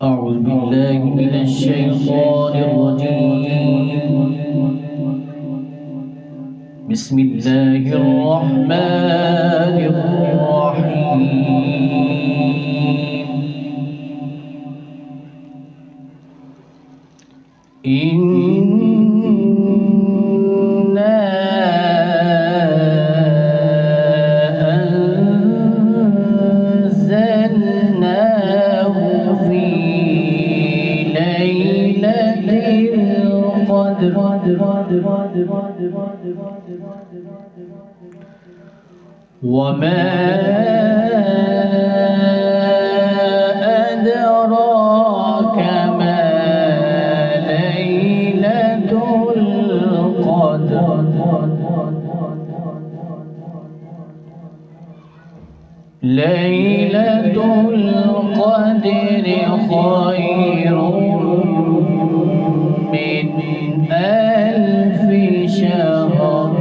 أعوذ بالله من الشيطان الرجيم. بسم الله الرحمن الرحيم. إنا أنزلناه في ليلة القدر وما أدراك ما ليلة القدر. ليلة القدر خير من 1000 شهر.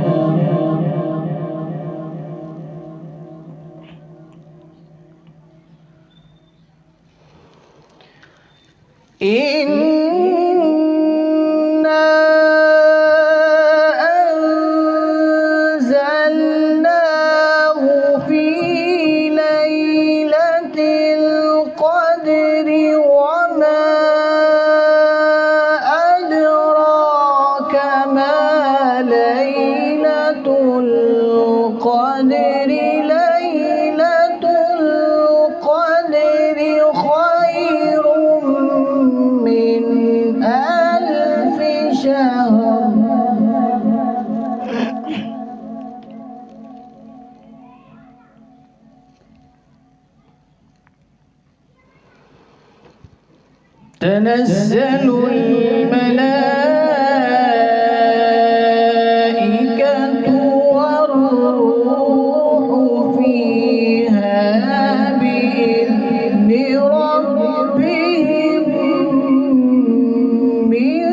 إنا أنزلناه في ليلة القدر وما أدراك ما ليلة القدر. ليلة القدر خير من 1000 شهر. تنزل الملائكة والروح فيها بإذن ربهم من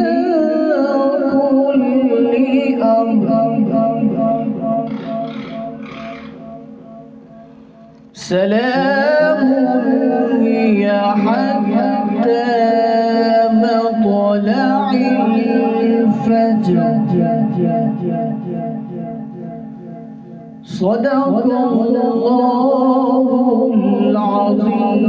كل أمر. سلام هي حتى مطلع الفجر. صدق الله العظيم.